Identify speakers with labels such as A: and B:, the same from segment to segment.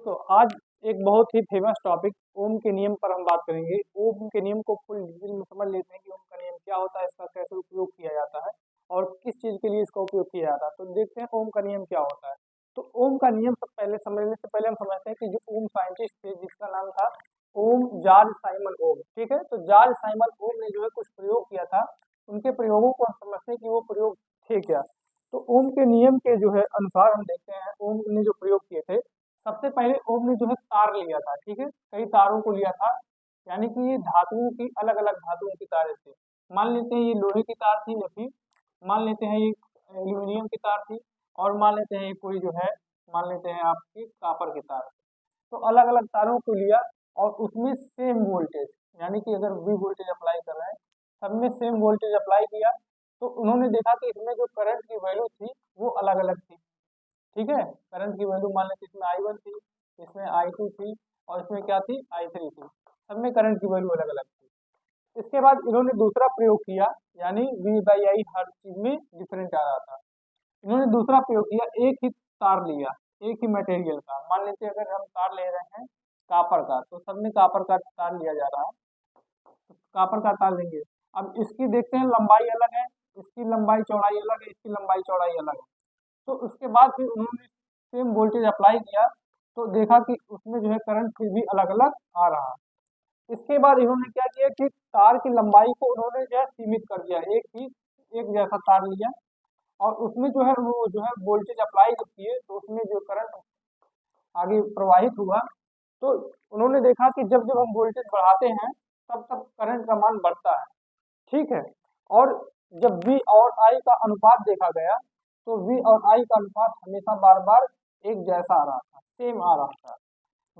A: तो आज एक बहुत ही फेमस टॉपिक ओम के नियम पर हम बात करेंगे। ओम के नियम को फुल डिटेल में समझ लेते हैं कि ओम का नियम क्या होता है, इसका कैसे उपयोग किया जाता है और किस चीज़ के लिए इसका उपयोग किया जाता है। तो देखते हैं ओम का नियम क्या होता है। तो ओम का नियम सब पहले समझने से पहले हम समझते हैं कि जो ओम साइंटिस्ट थे जिसका नाम था ओम जॉर्ज साइमन ओम। ठीक है, तो जॉर्ज साइमन ओम ने जो है कुछ प्रयोग किया था। उनके प्रयोगों को हम समझते हैं कि वो प्रयोग थे क्या। तो ओम के नियम के जो है अनुसार हम देखते हैं ओम ने जो प्रयोग किए थे। सबसे पहले ओम ने जो है तार लिया था। ठीक है, कई तारों को लिया था, यानी कि ये धातुओं की अलग अलग धातुओं की तारें थी। मान लेते हैं ये लोहे की तार थी, या फिर मान लेते हैं ये एल्यूमिनियम की तार थी, और मान लेते हैं ये कोई जो है मान लेते हैं आपकी कापर की तार। तो अलग अलग तारों को लिया और उसमें सेम वोल्टेज, यानी कि अगर वी वोल्टेज अप्लाई कर रहे हैं, सब में सेम वोल्टेज अप्लाई किया, तो उन्होंने देखा कि इसमें जो करंट की वैल्यू थी वो अलग अलग थी। ठीक है, करंट की वैल्यू मान लेते इसमें I1 थी, इसमें I2 थी, और इसमें क्या थी I3 थी। सब में करंट की वैल्यू अलग अलग थी। इसके बाद इन्होंने दूसरा प्रयोग किया, यानी V/I हर चीज में डिफरेंट आ रहा था। इन्होंने दूसरा प्रयोग किया, एक ही तार लिया, एक ही मटेरियल का। मान लेते अगर हम तार ले रहे हैं कापर का, तो सब में कापर का तार लिया जा रहा है, तो कापर का तार लेंगे। अब इसकी देखते हैं लंबाई अलग है, इसकी लंबाई चौड़ाई अलग है, इसकी लंबाई चौड़ाई अलग है। तो उसके बाद फिर उन्होंने सेम वोल्टेज अप्लाई किया, तो देखा कि उसमें जो है करंट फिर भी अलग अलग आ रहा है। इसके बाद इन्होंने क्या किया कि तार की लंबाई को उन्होंने जो है सीमित कर दिया, एक जैसा तार लिया, और उसमें जो है वो जो है वोल्टेज अप्लाई जब किए, तो उसमें जो करंट आगे प्रवाहित हुआ, तो उन्होंने देखा कि जब जब हम वोल्टेज बढ़ाते हैं तब तब करंट का मान बढ़ता है। ठीक है, और जब V और I का अनुपात देखा गया, तो V और I का अनुपात हमेशा बार बार एक जैसा आ रहा था, सेम आ रहा था।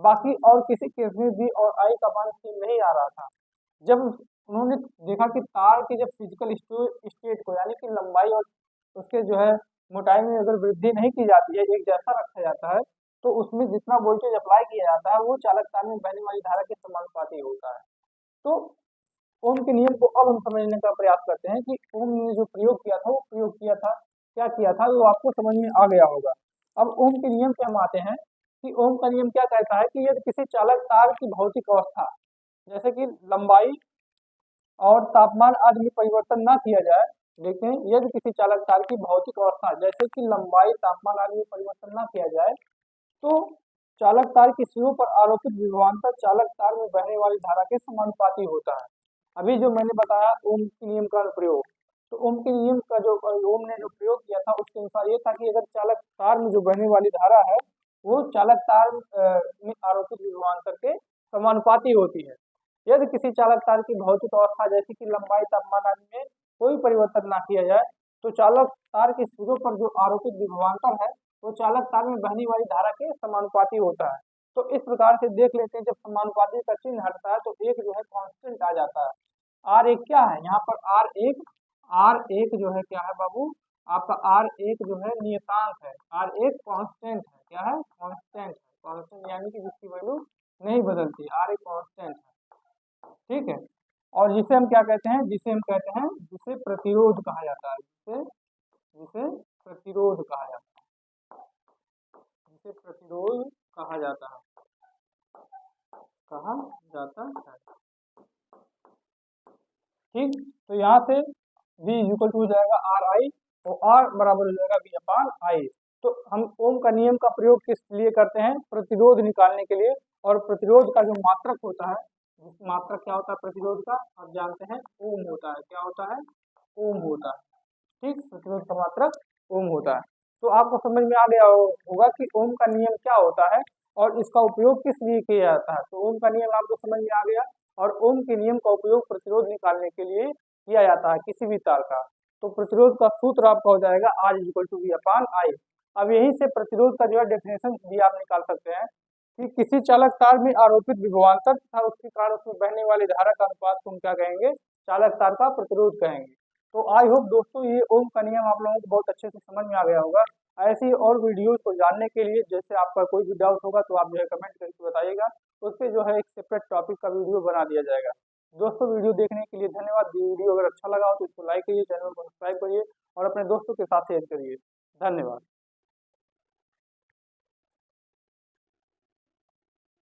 A: बाकी और किसी केस में V और I का मान सेम नहीं आ रहा था। जब उन्होंने देखा कि तार की जब फिजिकल स्टेट को, यानी कि लंबाई और उसके जो है मोटाई में अगर वृद्धि नहीं की जाती है, एक जैसा रखा जाता है, तो उसमें जितना वोल्टेज अप्लाई किया जाता है वो चालक तार में बहने वाली धारा के समानुपाती होता है। तो ओम के नियम को अब हम समझने का प्रयास करते हैं कि ओम ने जो प्रयोग किया था वो प्रयोग किया था, क्या किया था, वो आपको समझ में आ गया होगा। अब ओम के नियम पे हम आते हैं कि ओम का नियम क्या कहता है कि यदि किसी चालक तार की भौतिक अवस्था, जैसे कि लंबाई और तापमान आदि में परिवर्तन ना किया जाए, देखें यदि किसी चालक तार की भौतिक अवस्था जैसे कि लंबाई तापमान आदि में परिवर्तन ना किया जाए, तो चालक तार की सिरों पर आरोपित विभवांतर चालक तार में बहने वाली धारा के समानुपाती होता है। अभी जो मैंने बताया ओम के नियम का प्रयोग, तो ओम के नियम का जो ओम ने जो प्रयोग किया था उसके अनुसार ये था कि अगर चालक तार में जो बहने वाली धारा है वो चालक तार में आरोपित विभवांतर के समानुपाती होती है। यदि किसी चालक तार की भौतिक अवस्था जैसे कि लंबाई तापमान आदि में कोई परिवर्तन ना किया जाए, तो चालक तार के सिरों पर जो आरोपित विभवांतर है वो चालक तार में बहने वाली धारा के समानुपाती होता है। तो इस प्रकार से देख लेते हैं, जब समानुपाती का चिन्ह हटता है तो एक जो है कांस्टेंट आ जाता है। आर एक क्या है यहाँ पर, आर एक जो है क्या है बाबू, आपका आर एक जो है नियतांक है, आर एक कांस्टेंट है। क्या है, कांस्टेंट है, कांस्टेंट यानी कि जिसकी वैल्यू नहीं बदलती, आर एक कांस्टेंट है। ठीक है, और जिसे हम क्या कहते हैं, जिसे प्रतिरोध कहा जाता है, जिसे प्रतिरोध कहा जाता है, जिसे प्रतिरोध कहा जाता है, कहा जाता है। ठीक, तो यहाँ से V इक्वल टू हो जाएगा आर आई, और आर बराबर हो जाएगा V अपान आई। तो हम ओम का नियम का प्रयोग किस लिए करते हैं, प्रतिरोध निकालने के लिए। और प्रतिरोध का जो मात्रक होता है, मात्रक क्या होता है प्रतिरोध का, आप जानते हैं ओम होता है। क्या होता है, ओम होता है। ठीक, प्रतिरोध का मात्रक ओम होता है। तो आपको समझ में आ गया होगा कि ओम का नियम क्या होता है और इसका उपयोग किस लिए किया जाता है। तो ओम का नियम आपको समझ में आ गया, और ओम के नियम का उपयोग प्रतिरोध निकालने के लिए किया जाता है किसी भी तार का। तो प्रतिरोध का सूत्र आपका हो जाएगा R इक्वल टू V अपान आई। अब यहीं से प्रतिरोध का जो है डेफिनेशन भी आप निकाल सकते हैं कि किसी चालक तार में आरोपित विभवांतर तथा उसके कारण उसमें बहने वाली धारा का अनुपात को हम क्या कहेंगे, चालक तार का प्रतिरोध कहेंगे। तो आई होप दोस्तों ये ओम का नियम आप लोगों को बहुत अच्छे से समझ में आ गया होगा। ऐसी और वीडियोस को जानने के लिए जैसे आपका कोई भी डाउट होगा तो आप जो है कमेंट करके बताइएगा, उस पर जो है एक सेपरेट टॉपिक का वीडियो बना दिया जाएगा। दोस्तों वीडियो देखने के लिए धन्यवाद। वीडियो अगर अच्छा लगा हो तो इसको लाइक करिए, चैनल को सब्सक्राइब करिए और अपने दोस्तों के साथ शेयर करिए। धन्यवाद।